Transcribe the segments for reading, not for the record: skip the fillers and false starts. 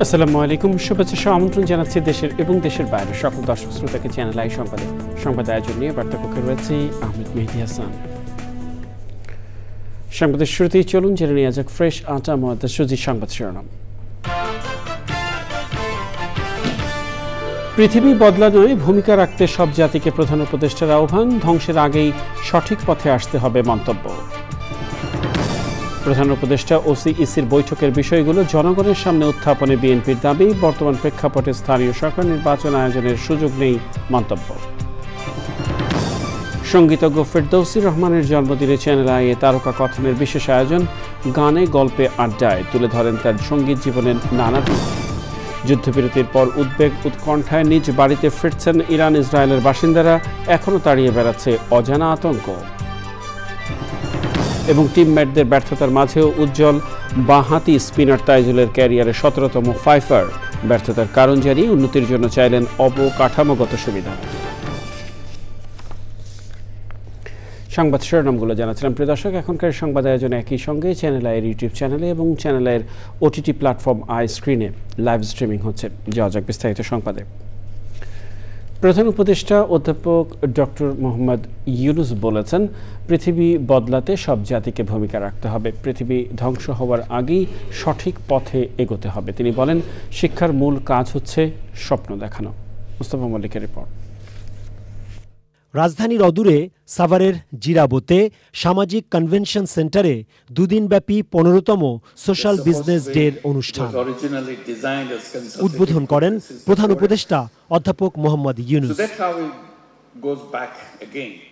আসসালামু আলাইকুম, শুভেচ্ছা সহ আমন্ত্রণ জানাচ্ছি দেশের এবং দেশের বাইরে সকল দর্শক শ্রোতাকে চ্যানেল আই সংবাদ আয়োজন নিয়ে বার্তাকক্ষে রয়েছে আহমেদ মেহেদী হাসান। সংবাদের শুরুতেই চলুন জেনে নেওয়া যাক ফ্রেশ আটা ময়দা সুজি সংবাদ শিরোনাম। পৃথিবী বদলানোয় ভূমিকা রাখতে সব জাতিকে প্রধান উপদেষ্টার আহ্বান, ধ্বংসের আগেই সঠিক পথে আসতে হবে মন্তব্য। প্রধান উপদেষ্টা ও সিইসির বৈঠকের বিষয়গুলো জনগণের সামনে উত্থাপনে বিএনপির দাবি, বর্তমান প্রেক্ষাপটে স্থানীয় সরকার নির্বাচন আয়োজনের সুযোগ নেই মন্তব্য। সঙ্গীতজ্ঞ ফেরদৌসী রহমানের জন্মদিনে চ্যানেল আইয়ে তারকা কথনের বিশেষ আয়োজন, গানে গল্পে আড্ডায় তুলে ধরেন তার সঙ্গীত জীবনের নানা দিক। যুদ্ধবিরতির পর উদ্বেগ উৎকণ্ঠায় নিজ বাড়িতে ফিরছেন ইরান ইসরায়েলের বাসিন্দারা, এখনও তাড়িয়ে বেড়াচ্ছে অজানা আতঙ্ক। এবং টিমমেটদের ব্যর্থতার মাঝেও উজ্জ্বল বাঁহাতি স্পিনার তাইজুলের ক্যারিয়ারে 17তম ফাইফার, ব্যর্থতার কারণ জানিয়ে উন্নতির জন্য চাইলেন অবকাঠামোগত সুবিধা। সংবাদ শিরোনামগুলো জানাচ্ছিলাম প্রিয় দর্শক। এখনকার সংবাদ আয়োজনে একই সঙ্গে চ্যানেল আইয়ের ইউটিউব চ্যানেলে এবং চ্যানেল আইয়ের ওটিটি প্ল্যাটফর্ম আই স্ক্রিনে লাইভ স্ট্রিমিং হচ্ছে। যাওয়া যাক বিস্তারিত সংবাদে। প্রধান উপদেষ্টা অধ্যাপক ডক্টর মোহাম্মদ ইউনুস বলেছেন, পৃথিবী বদলাতে সব জাতিকে ভূমিকা রাখতে হবে, পৃথিবী ধ্বংস হওয়ার আগেই সঠিক পথে এগোতে হবে। তিনি বলেন, শিক্ষার মূল কাজ হচ্ছে স্বপ্ন দেখানো। মুস্তাফা মল্লিকের রিপোর্ট। রাজধানীর অদূরে সাভারের জিরাবোতে সামাজিক কনভেনশন সেন্টারে দুদিনব্যাপী 15তম সোশ্যাল বিজনেস ডের অনুষ্ঠান উদ্বোধন করেন প্রধান উপদেষ্টা অধ্যাপক মোহাম্মদ ইউনুস।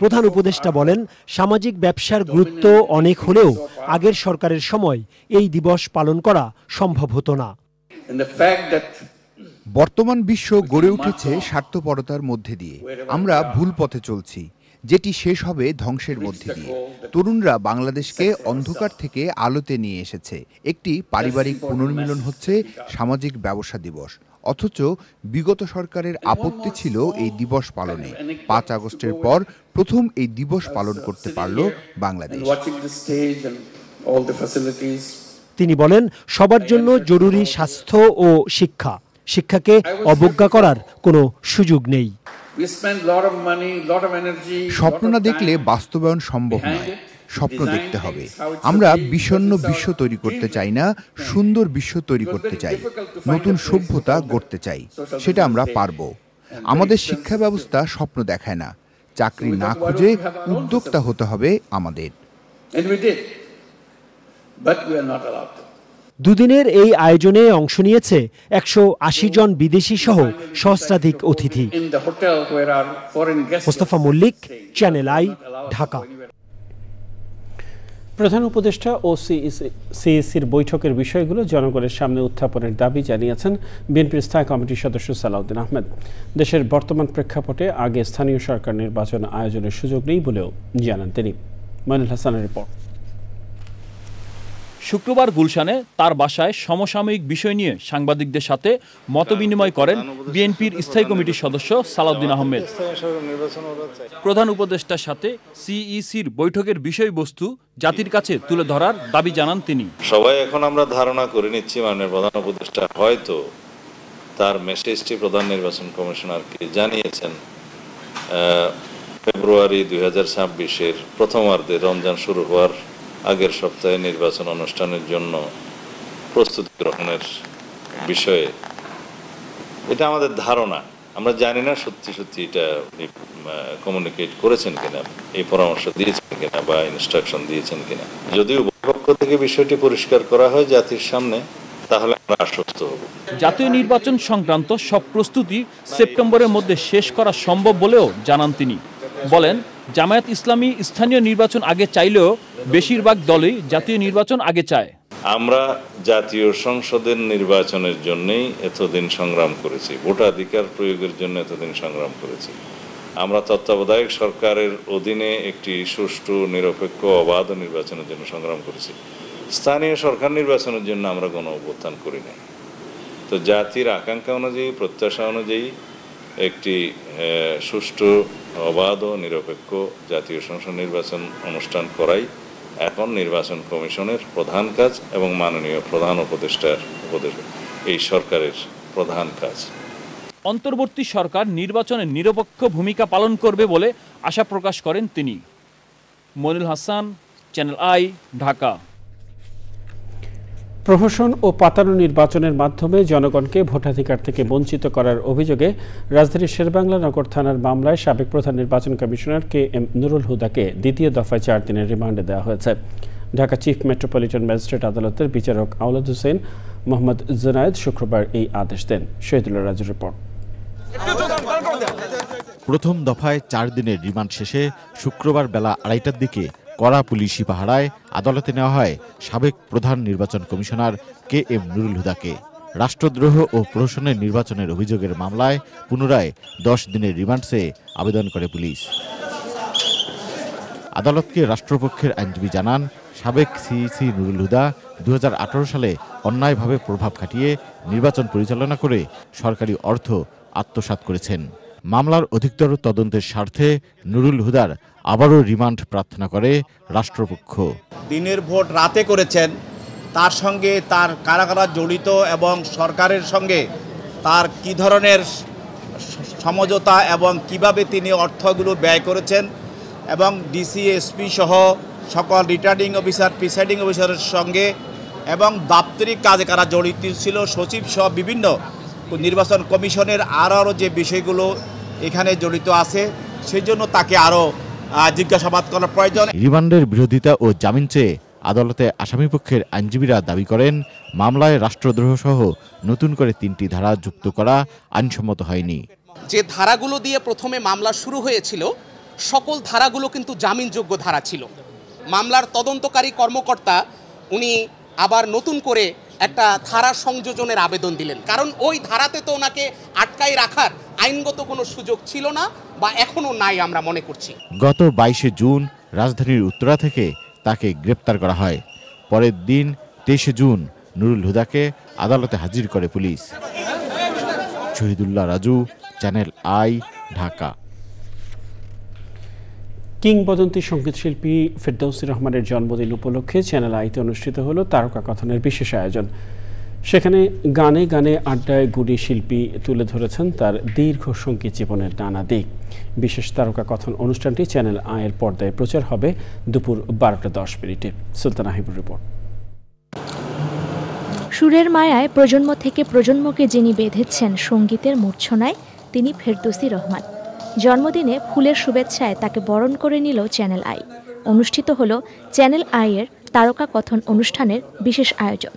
প্রধান উপদেষ্টা বলেন, সামাজিক ব্যবসার গুরুত্ব অনেক হলেও আগের সরকারের সময় এই দিবস পালন করা সম্ভব হতো না। বর্তমান বিশ্ব গড়ে উঠেছে স্বার্থপরতার মধ্যে দিয়ে। আমরা ভুল পথে চলছি, যেটি শেষ হবে ধ্বংসের মধ্যে দিয়ে। তরুণরা বাংলাদেশকে অন্ধকার থেকে আলোতে নিয়ে এসেছে। একটি পারিবারিক পুনর্মিলন হচ্ছে সামাজিক ব্যবসা দিবস, অথচ বিগত সরকারের আপত্তি ছিল এই দিবস পালনে। 5 আগস্টের পর প্রথম এই দিবস পালন করতে পারল বাংলাদেশ। তিনি বলেন, সবার জন্য জরুরি স্বাস্থ্য ও শিক্ষা, শিক্ষাকে অবজ্ঞা করার কোনো সুযোগ নেই। স্বপ্ন না দেখলে বাস্তবায়ন সম্ভব নয়, স্বপ্ন দেখতে হবে। আমরা বিষণ্ণ বিশ্ব তৈরি করতে চাই না, সুন্দর বিশ্ব তৈরি করতে চাই, নতুন সভ্যতা গড়তে চাই। সেটা আমরা পারব। আমাদের শিক্ষা ব্যবস্থা স্বপ্ন দেখায় না। চাকরি না খুঁজে উদ্যোক্তা হতে হবে আমাদের। দুদিনের এই আয়োজনে অংশ নিয়েছে 180 জন বিদেশি সহ সহস্রাধিক অতিথি। Mustafa Mallick, channel i, Dhaka. প্রধান উপদেষ্টা ও সিইসির বৈঠকের বিষয়গুলো জনগণের সামনে উত্থাপনের দাবি জানিয়েছেন বিএনপির স্থায়ী কমিটির সদস্য সালাউদ্দিন আহমেদ। দেশের বর্তমান প্রেক্ষাপটে আগে স্থানীয় সরকার নির্বাচন আয়োজনের সুযোগ নেই বলেও জানান তিনি। মইনুল হাসানের রিপোর্ট। শুক্রবার গুলশানে তার বাসায় সমসাময়িক বিষয় নিয়ে সাংবাদিকদের সাথে মতবিনিময় করেন বিএনপির স্থায়ী কমিটির সদস্য সালাউদ্দিন আহমেদ। প্রধান উপদেষ্টার সাথে সিইসির বৈঠকের বিষয়বস্তু জাতির কাছে তুলে ধরার দাবি জানান তিনি। সবাই এখন আমরা ধারণা করে নিচ্ছি মাননীয় প্রধান উপদেষ্টা হয়তো তার মেসেজটি প্রধান নির্বাচন কমিশনারকে জানিয়েছেন ফেব্রুয়ারি 2026-এর প্রথমার্ধে রমজান শুরু হওয়ার আগের সপ্তাহে নির্বাচন অনুষ্ঠানের জন্য প্রস্তুতি গ্রহণের বিষয়ে। এটা আমাদের ধারণা, আমরা জানি না সত্যি সত্যি এটা কমিউনিকেট করেছেন কিনা, এই পরামর্শ দিয়েছেন কিনা বা ইনস্ট্রাকশন দিয়েছেন কিনা। যদি উভয় পক্ষ থেকে বিষয়টি পরিষ্কার করা হয় জাতির সামনে, তাহলে আমরা আশ্বস্ত হব। জাতীয় নির্বাচন সংক্রান্ত সব প্রস্তুতি সেপ্টেম্বরের মধ্যে শেষ করা সম্ভব বলেও জানান তিনি। বলেন, জামায়াত ইসলামী স্থানীয় নির্বাচন আগে চাইলেও বেশিরভাগ দলই জাতীয় নির্বাচন আগে চায়। আমরা জাতীয় সংসদের নির্বাচনের জন্যই এতদিন সংগ্রাম করেছি, ভোটাধিকার প্রয়োগের জন্য এতদিন সংগ্রাম করেছি। আমরা তত্ত্বাবধায়ক সরকারের অধীনে একটি সুষ্ঠু নিরপেক্ষ অবাধ নির্বাচনের জন্য সংগ্রাম করেছি। স্থানীয় সরকার নির্বাচনের জন্য আমরা কোনো অভ্যুত্থান করি নাই। তো জাতির আকাঙ্ক্ষা অনুযায়ী, প্রত্যাশা অনুযায়ী একটি সুষ্ঠু অবাধ ও নিরপেক্ষ জাতীয় সংসদ নির্বাচন অনুষ্ঠান করাই এখন নির্বাচন কমিশনের প্রধান কাজ এবং মাননীয় প্রধান উপদেষ্টার এই সরকারের প্রধান কাজ। অন্তর্বর্তী সরকার নির্বাচনে নিরপেক্ষ ভূমিকা পালন করবে বলে আশা প্রকাশ করেন তিনি। Monirul Hasan, channel i, Dhaka. প্রহসন ও পাতানো নির্বাচনের মাধ্যমে জনগণকে ভোটাধিকার থেকে বঞ্চিত করার অভিযোগে রাজধানীর শেরেবাংলা নগর থানার মামলায় সাবেক প্রধান নির্বাচন কমিশনার KM নুরুল হুদাকে দ্বিতীয় দফায় 4 দিনের রিমান্ডে দেওয়া হয়েছে। ঢাকা চিফ মেট্রোপলিটন ম্যাজিস্ট্রেট আদালতের বিচারক আওলাদ হোসেন মোহাম্মদ জুনায়েদ শুক্রবার এই আদেশ দেন। শহীদুল্লাহ রাজুর রিপোর্ট। প্রথম দফায় 4 দিনের রিমান্ড শেষে শুক্রবার বেলা 2:30টার দিকে কড়া পুলিশি পাহারায় আদালতে নেওয়া হয় সাবেক প্রধান নির্বাচন কমিশনার KM নুরুল হুদাকে। রাষ্ট্রদ্রোহ ও প্রহসনের নির্বাচনের অভিযোগের মামলায় পুনরায় 10 দিনের রিমান্ড চেয়ে আবেদন করে পুলিশ। আদালতকে রাষ্ট্রপক্ষের আইনজীবী জানান, সাবেক সিইসি নুরুল হুদা 2018 সালে অন্যায়ভাবে প্রভাব খাটিয়ে নির্বাচন পরিচালনা করে সরকারি অর্থ আত্মসাৎ করেছেন। মামলার অধিকতর তদন্তের স্বার্থে নুরুল হুদার আবারও রিমান্ড প্রার্থনা করে রাষ্ট্রপক্ষ। দিনের ভোট রাতে করেছেন, তার সঙ্গে তার কারা কারা জড়িত এবং সরকারের সঙ্গে তার কি ধরনের সমঝোতা এবং কিভাবে তিনি অর্থগুলো ব্যয় করেছেন এবং ডিসি এসপি সহ সকল রিটার্নিং অফিসার, প্রিসাইডিং অফিসারের সঙ্গে এবং দাপ্তরিক কাজে কারা জড়িত ছিল, সচিব সহ বিভিন্ন নির্বাচন কমিশনের আরও যে বিষয়গুলো এখানে জড়িত আছে সেই জন্য তাকে আরও জিজ্ঞাসাবাদ করার প্রয়োজন। রিমান্ডের বিরোধিতা ও জামিন চেয়ে আদালতে আসামিপক্ষের আইনজীবীরা দাবি করেন, মামলায় রাষ্ট্রদ্রোহ সহ নতুন করে 3টি ধারা যুক্ত করা আইনসম্মত হয়নি। যে ধারাগুলো দিয়ে প্রথমে মামলা শুরু হয়েছিল সকল ধারাগুলো কিন্তু জামিনযোগ্য ধারা ছিল। মামলার তদন্তকারী কর্মকর্তা উনি আবার নতুন করে একটা ধারা সংযোজনের আবেদন দিলেন, কারণ ওই ধারাতে তো ওনাকে আটকায় রাখার আইনগত কোনো সুযোগ ছিল না বা এখনো নাই আমরা মনে করছি। গত 22শে জুন রাজধানীর উত্তরা থেকে তাকে গ্রেপ্তার করা হয়। পরের দিন 23শে জুন নুরুল হুদাকে আদালতে হাজির করে police. Shahidullah Raju, channel i, Dhaka. কিংবদন্তি সঙ্গীতশিল্পী ফেরদৌসী রহমানের জন্মদিন উপলক্ষে চ্যানেল আইতে অনুষ্ঠিত হলো তারকা কথনের বিশেষ আয়োজন। সেখানে গানে গানে আড্ডায় গুণী শিল্পী তুলে ধরেছেন তার দীর্ঘ সঙ্গীত জীবনের নানা দিক। বিশেষ তারকা কথন অনুষ্ঠানটি চ্যানেল আইয়ের পর্দায় প্রচার হবে দুপুর 12:10 সুলতানা হাবিবুর রিপোর্ট। সুরের মায়ায় প্রজন্ম থেকে প্রজন্মকে যিনি বেঁধেছেন সঙ্গীতের মূর্ছনায়, তিনি ফেরদৌসী রহমান। জন্মদিনে ফুলের শুভেচ্ছায় তাকে বরণ করে নিল চ্যানেল আই। অনুষ্ঠিত হল চ্যানেল আইয়ের তারকা কথন অনুষ্ঠানের বিশেষ আয়োজন।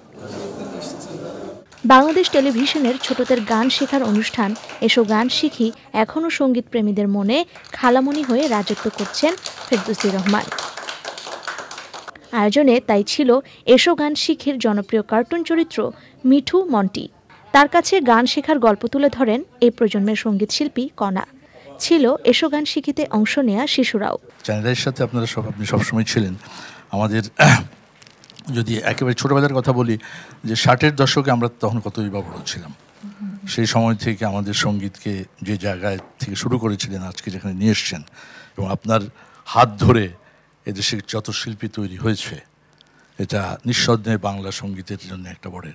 বাংলাদেশ টেলিভিশনের ছোটদের গান শেখার অনুষ্ঠান এসো গান শিখি এখনও সঙ্গীত প্রেমীদের মনে খালামণি হয়ে রাজত্ব করছেন ফেরদৌসী রহমান। আয়োজনে তাই ছিল এসো গান শিখির জনপ্রিয় কার্টুন চরিত্র মিঠু মন্টি। তার কাছে গান শেখার গল্প তুলে ধরেন এই প্রজন্মের সঙ্গীত শিল্পী কণা। ছিল এসো গান শিখিতে অংশ নেয়া শিশুরাও। চ্যানেলের সাথে আপনি সবসময় ছিলেন। আমাদের যদি একেবারে ছোটবেলার কথা বলি, যে 60-এর দশকে আমরা তখন কতই বা বড় ছিলাম। সেই সময় থেকে আমাদের সঙ্গীতকে যে জায়গায় থেকে শুরু করেছিলেন আজকে যেখানে নিয়ে এসছেন, এবং আপনার হাত ধরে এদেশে যত শিল্পী তৈরি হয়েছে, এটা নিঃসন্দেহে বাংলা সঙ্গীতের জন্য একটা বড়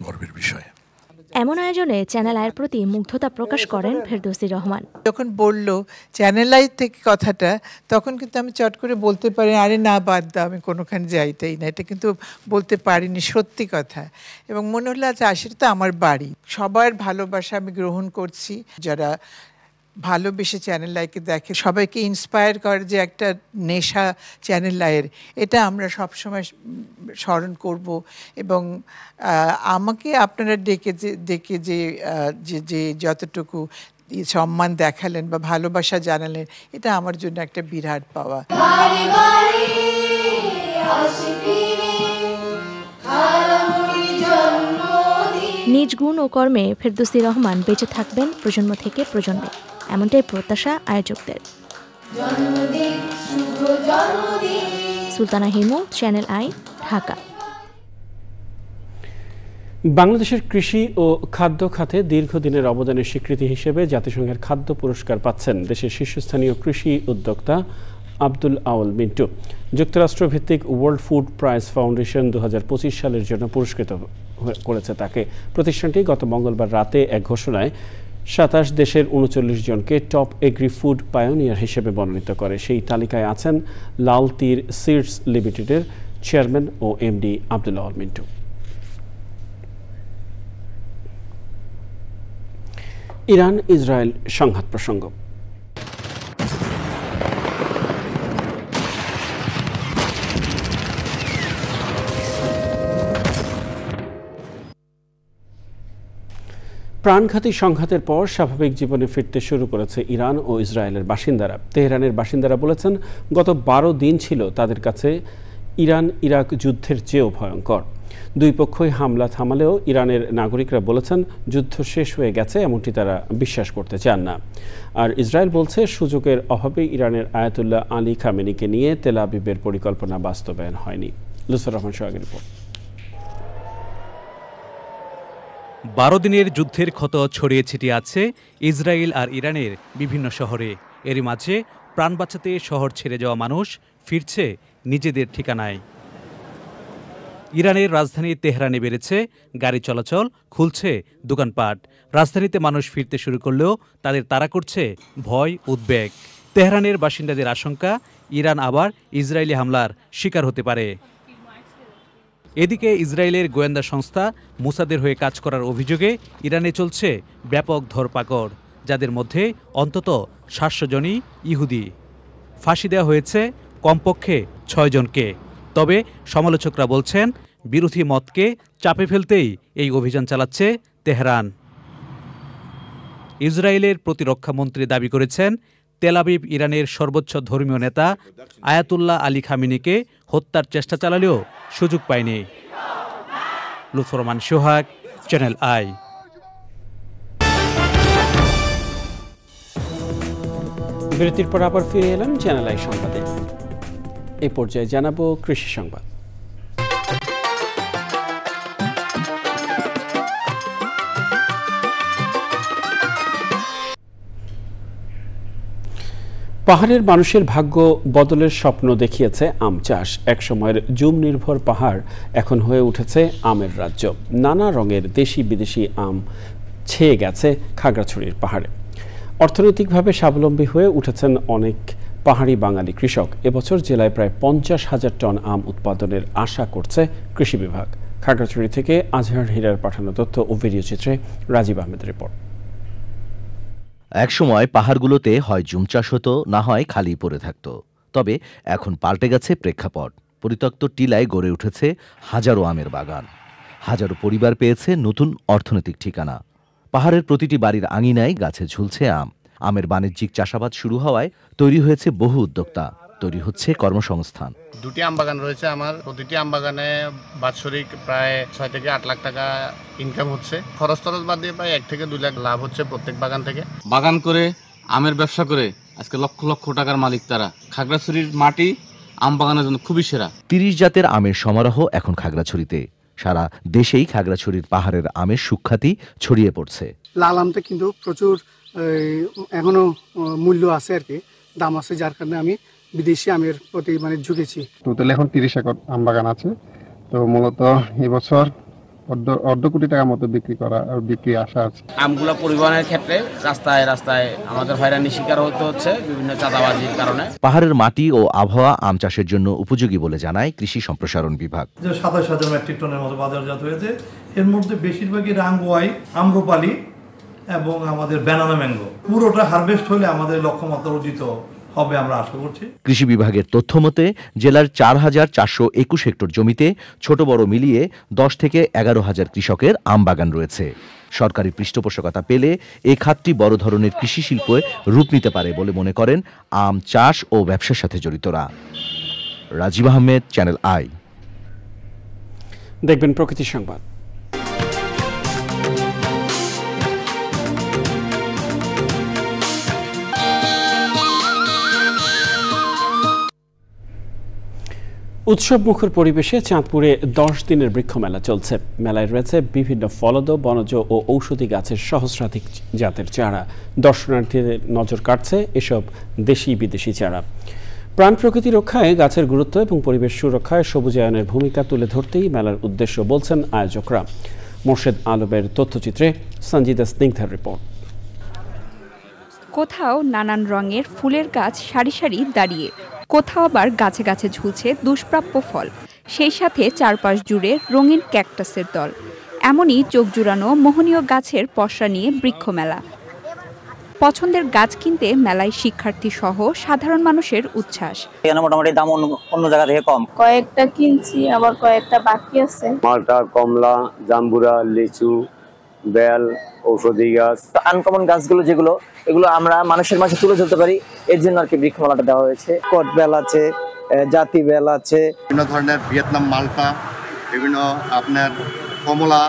গর্বের বিষয়। এমন আয়োজনে চ্যানেল আইয়ের প্রতি মুগ্ধতা প্রকাশ করেন ফেরদৌসী রহমান। যখন বলল চ্যানেল আই থেকে কথাটা, তখন কিন্তু আমি চট করে বলতে পারি আরে না বাদ দাও, আমি কোনোখানে যাইতেই না, এটা কিন্তু বলতে পারিনি, সত্যি কথা। এবং মনে হলো আচ্ছা আসলে তো আমার বাড়ি, সবার ভালোবাসা আমি গ্রহণ করছি। যারা ভালোবেসে চ্যানেল আইকে দেখে, সবাইকে ইন্সপায়ার করে যে একটা নেশা চ্যানেল আইয়ের, এটা আমরা সবসময় স্মরণ করব। এবং আমাকে আপনারা ডেকে যে যতটুকু সম্মান দেখালেন বা ভালোবাসা জানালেন, এটা আমার জন্য একটা বিরাট পাওয়া। নিজ গুণ ও কর্মে ফেরদৌসী রহমান বেঁচে থাকবেন প্রজন্ম থেকে প্রজন্মে। এমনটাই প্রত্যাশা আয়োজকদের। Sultana Himu, channel i, Dhaka. বাংলাদেশের কৃষি ও খাদ্য খাতে দীর্ঘদিনের অবদানের স্বীকৃতি হিসেবে জাতিসংঘের খাদ্য পুরস্কার পাচ্ছেন দেশের শীর্ষস্থানীয় কৃষি উদ্যোক্তা আব্দুল আউল মিন্টু। যুক্তরাষ্ট্র ভিত্তিক ওয়ার্ল্ড ফুড প্রাইজ ফাউন্ডেশন 2025 সালের জন্য পুরস্কৃত করেছে তাকে। প্রতিষ্ঠানটি গত মঙ্গলবার রাতে এক ঘোষণায় 27 দেশের 39 জনকে টপ এগ্রি ফুড পায়োনিয়ার হিসেবে মনোনীত করে। সেই তালিকায় আছেন লাল তীর সিডস লিমিটেডের চেয়ারম্যান ও এমডি আব্দুল আউল মিন্টু। ইরান ইসরায়েল সংঘাত প্রসঙ্গ। প্রাণঘাতী সংঘাতের পর স্বাভাবিক জীবনে ফিরতে শুরু করেছে ইরান ও ইসরায়েলের বাসিন্দারা। তেহরানের বাসিন্দারা বলেছেন গত 12 দিন ছিল তাদের কাছে ইরান ইরাক যুদ্ধের চেয়েও ভয়ঙ্কর। দুই পক্ষই হামলা থামালেও ইরানের নাগরিকরা বলেছেন যুদ্ধ শেষ হয়ে গেছে, এমনটি তারা বিশ্বাস করতে চান না। আর ইসরায়েল বলছে সুযোগের অভাবে ইরানের আয়াতুল্লাহ আলী খামেনিকে নিয়ে তেল আবিবের পরিকল্পনা বাস্তবায়ন হয়নি। লুৎফর রহমান সোহাগের রিপোর্ট। 12 দিনের যুদ্ধের ক্ষত ছড়িয়ে ছিটিয়ে আছে ইসরায়েল আর ইরানের বিভিন্ন শহরে। এরই মাঝে প্রাণ বাঁচাতে শহর ছেড়ে যাওয়া মানুষ ফিরছে নিজেদের ঠিকানায়। ইরানের রাজধানী তেহরানে বেড়েছে গাড়ি চলাচল, খুলছে দোকানপাট। রাজধানীতে মানুষ ফিরতে শুরু করলেও তাদের তাড়া করছে ভয়, উদ্বেগ। তেহরানের বাসিন্দাদের আশঙ্কা ইরান আবার ইসরায়েলি হামলার শিকার হতে পারে। এদিকে ইসরায়েলের গোয়েন্দা সংস্থা মুসাদের হয়ে কাজ করার অভিযোগে ইরানে চলছে ব্যাপক ধরপাকড়, যাদের মধ্যে অন্তত 700 জনই ইহুদি। ফাঁসি দেওয়া হয়েছে কমপক্ষে 6 জনকে। তবে সমালোচকরা বলছেন বিরোধী মতকে চাপে ফেলতেই এই অভিযান চালাচ্ছে তেহরান। ইসরায়েলের প্রতিরক্ষামন্ত্রী দাবি করেছেন তেল আবিব ইরানের সর্বোচ্চ ধর্মীয় নেতা আয়াতুল্লাহ আলী খামেনিকে হত্যার চেষ্টা চালালেও সুযোগ পায়নি। লুৎফর রহমান সোহাগ, চ্যানেল আই। বিরতির পর আবার ফিরে এলাম চ্যানেল আই সংবাদে। এই পর্যায়ে জানাবো কৃষি সংবাদ। পাহাড়ের মানুষের ভাগ্য বদলের স্বপ্ন দেখিয়েছে আম চাষ। এক সময়ের জুম নির্ভর পাহাড় এখন হয়ে উঠেছে আমের রাজ্য। নানা রঙের দেশি বিদেশি আম ছেয়ে গেছে খাগড়াছড়ির পাহাড়ে। অর্থনৈতিকভাবে স্বাবলম্বী হয়ে উঠেছেন অনেক পাহাড়ি বাঙালি কৃষক। এবছর জেলায় প্রায় 50,000 টন আম উৎপাদনের আশা করছে কৃষি বিভাগ। খাগড়াছড়ি থেকে আজহার হীরার পাঠানো তথ্য ও ভিডিও চিত্রে রাজীব আহমেদের রিপোর্ট। একসময় পাহাড়গুলোতে হয় জুম চাষ হতো, না হয় খালি পড়ে থাকত। তবে এখন পাল্টে গেছে প্রেক্ষাপট। পরিত্যক্ত টিলায় গড়ে উঠেছে হাজারো আমের বাগান। হাজারো পরিবার পেয়েছে নতুন অর্থনৈতিক ঠিকানা। পাহাড়ের প্রতিটি বাড়ির আঙিনায় গাছে ঝুলছে আম। আমের বাণিজ্যিক চাষাবাদ শুরু হওয়ায় তৈরি হয়েছে বহু উদ্যোক্তা, তৈরি হচ্ছে কর্মসংস্থান। 2টি আম বাগান রয়েছে আমার। প্রতিটি আম বাগানে বাৎসরিক প্রায় 6 থেকে 8 লাখ টাকা ইনকাম হচ্ছে। খরচ বাদ দিয়ে প্রায় 1 থেকে 2 লাখ লাভ হচ্ছে প্রত্যেক বাগান থেকে। বাগান করে আমের ব্যবসা করে আজকে লক্ষ লক্ষ টাকার মালিক তারা। খাগড়াছড়ির মাটি আম বাগানের জন্য খুবই সেরা। 30 জাতের আমের সমারোহ এখন খাগড়াছড়িতে। সারা দেশেই খাগড়াছড়ির পাহাড়ের আমের সুখ্যাতি ছড়িয়ে পড়ছে। লাল আমটা কিন্তু প্রচুর এখনো মূল্য আছে আর কি, দাম আছে, যার কারণে আমি বিদেশি আমের প্রতি ঝুঁকেছি। টোটাল এখন 30 একর আম বাগান আছে। তো মূলত এবছর অর্ধ কোটি টাকা মতো বিক্রি আশা আছে। আমগুলো পরিবহনের ক্ষেত্রে রাস্তায় রাস্তায় আমাদের হয়রানির শিকার হতে হচ্ছে বিভিন্ন চাঁদাবাজির কারণে। পাহাড়ের মাটি ও আবহাওয়া আম চাষের জন্য উপযোগী বলে জানায় কৃষি সম্প্রসারণ বিভাগ। 27,000 মেট্রিক টনের মতো বাজারজাত হয়েছে। এর মধ্যে বেশিরভাগই রাঙ্গুয়াই, আম্রপালি এবং আমাদের ব্যানানা ম্যাঙ্গো। পুরোটা হারভেস্ট হলে আমাদের লক্ষ্যমাত্রা অর্জিত হবে আমরা আশা করছি। কৃষি বিভাগের তথ্য মতে জেলার 4,421 হেক্টর জমিতে ছোট বড় মিলিয়ে 10 থেকে 11,000 কৃষকের আম বাগান রয়েছে। সরকারি পৃষ্ঠপোষকতা পেলে এই খাতটি বড় ধরনের কৃষি শিল্পে রূপ নিতে পারে বলে মনে করেন আম চাষ ও ব্যবসার সাথে জড়িতরা। Rajib Ahmed, channel i. দেখবেন প্রকৃতি সংবাদ। উৎসবমুখর পরিবেশে চাঁদপুরে 10 দিনের বৃক্ষ মেলা চলছে। মেলায় রয়েছে বিভিন্ন ফলদ, বনজ ও ঔষধি গাছের সহস্রাধিক জাতের চারা। দর্শনার্থীদের নজর কাটছে এসব দেশি বিদেশি চারা। প্রাণ প্রকৃতি রক্ষায় গাছের গুরুত্ব এবং পরিবেশ সুরক্ষায় সবুজায়নের ভূমিকা তুলে ধরতেই মেলার উদ্দেশ্য বলছেন আয়োজকরা। মোর্শেদ আলমের তথ্যচিত্রে সঞ্জিদা স্নিগ্ধার রিপোর্ট। কোথাও নানান রঙের ফুলের গাছ সারি সারি দাঁড়িয়ে, কোথাও আবার গাছে গাছে ঝুলছে দুষ্প্রাপ্য ফল, সেই সাথে চারপাশ জুড়ে রঙিন ক্যাকটাসের দল। এমনই চোখ জুড়ানো মোহনীয় গাছের পসরা নিয়ে বৃক্ষ মেলা। পছন্দের গাছ কিনতে মেলায় শিক্ষার্থী সহ সাধারণ মানুষের উচ্ছ্বাস। এখানে মোটামুটি দাম অন্য জায়গা থেকে কম। কয়েকটা কিনছি, আবার কয়েকটা বাকি আছে। মালটা, কমলা, জাম্বুরা, লিচু, বেল, ঔষধি গাছ, আনকমন গাছগুলো যেগুলো, এগুলো আমরা মানুষের মাঝে তুলে ধরতে পারি, এর জন্য আর কি বৃক্ষ মেলাটা দেওয়া হয়েছে। কট বেল আছে, জাতি বেল আছে, বিভিন্ন ধরনের ভিয়েতনাম মালটা, বিভিন্ন আপনার কমলা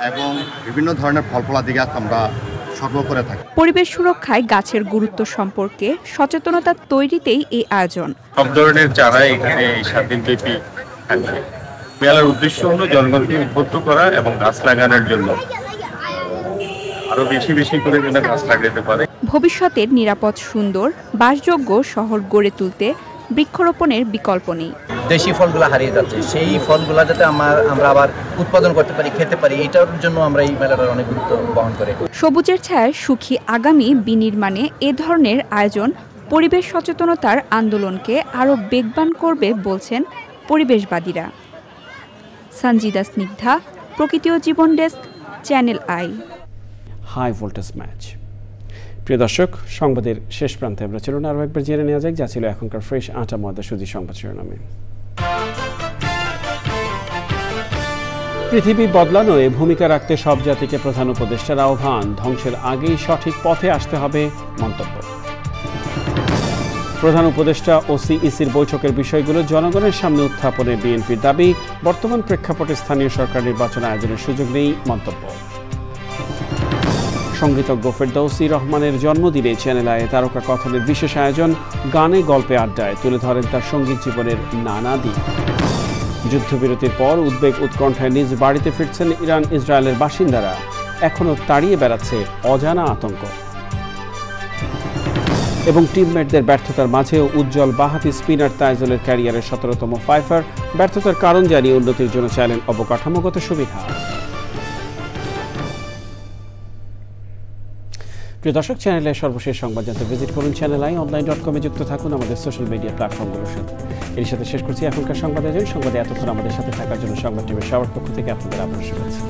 এবং বিভিন্ন ধরনের ফল ফলাদি গাছ আমরা সংগ্রহ করে থাকি। পরিবেশ সুরক্ষায় গাছের গুরুত্ব সম্পর্কে সচেতনতা তৈরিতেই এই আয়োজন। সব ধরনের চারা এখানে এই 7 দিন ব্যাপী থাকবে। মেলার উদ্দেশ্য হলো জনগণকে উদ্বুদ্ধ করা এবং গাছ লাগানোর জন্য আরো বেশি বেশি করে গাছ লাগাতে পারে। ভবিষ্যতের নিরাপদ, সুন্দর, বাসযোগ্য শহর গড়ে তুলতে বৃক্ষরোপণের বিকল্প নেই। দেশি ফলগুলো হারিয়ে যাচ্ছে, সেই ফলগুলো যাতে আমরা আবার উৎপাদন করতে পারি, খেতে পারি, এটার জন্য আমরা এই মেলাটার অনেক গুরুত্ব বহন করে। সবুজের ছায়ায় সুখী আগামী বিনির্মাণে এ ধরনের আয়োজন পরিবেশ সচেতনতার আন্দোলনকে আরও বেগবান করবে বলছেন পরিবেশবাদীরা। সঞ্জিদা স্নিগ্ধা, প্রকৃতি ও জীবন desk, channel i. High voltage match. প্রিয় দর্শক, সংবাদের শেষ প্রান্তে আমরা চলুন আরও একবার জেনে নেওয়া যাক যা ছিল এখনকার ফ্রেশ আটা ময়দা সুজি সংবাদ শিরোনামে। পৃথিবী বদলানোয় ভূমিকা রাখতে সব জাতিকে প্রধান উপদেষ্টার আহ্বান। ধ্বংসের আগেই সঠিক পথে আসতে হবে মন্তব্য। প্রধান উপদেষ্টা ও সিইসির বৈঠকের বিষয়গুলো জনগণের সামনে উত্থাপনে বিএনপির দাবি। বর্তমান প্রেক্ষাপটে স্থানীয় সরকার নির্বাচন আয়োজনের সুযোগ নেই মন্তব্য। সঙ্গীতজ্ঞ ফেরদৌসী রহমানের জন্মদিনে চ্যানেল আয়ে তারকা কথনের বিশেষ আয়োজন। গানে গল্পে আড্ডায় তুলে ধরেন তার সঙ্গীত জীবনের নানা দিক। যুদ্ধবিরতির পর উদ্বেগ উৎকণ্ঠায় নিজ বাড়িতে ফিরছেন ইরান ইসরায়েলের বাসিন্দারা। এখনও তাড়িয়ে বেড়াচ্ছে অজানা আতঙ্ক। এবং টিমমেটদের ব্যর্থতার মাঝেও উজ্জ্বল বাঁহাতি স্পিনার তাইজুলের ক্যারিয়ারের 17তম ফাইফার। ব্যর্থতার কারণ জানিয়ে উন্নতির জন্য চাইলেন অবকাঠামোগত সুবিধা। প্রিয় দর্শক, চ্যানেলের সর্বশেষ সংবাদ জানতে ভিজিট করুন channelionline.com-এ যুক্ত থাকুন আমাদের সোশ্যাল মিডিয়া প্ল্যাটফর্মগুলোর সাথে। এর সাথে শেষ করছি এখনকার সংবাদ আয়োজন। সংবাদে এতক্ষণ আমাদের সাথে থাকার জন্য সংবাদ টিভির সবার পক্ষ থেকে আপনাদের আবার শুভেচ্ছা।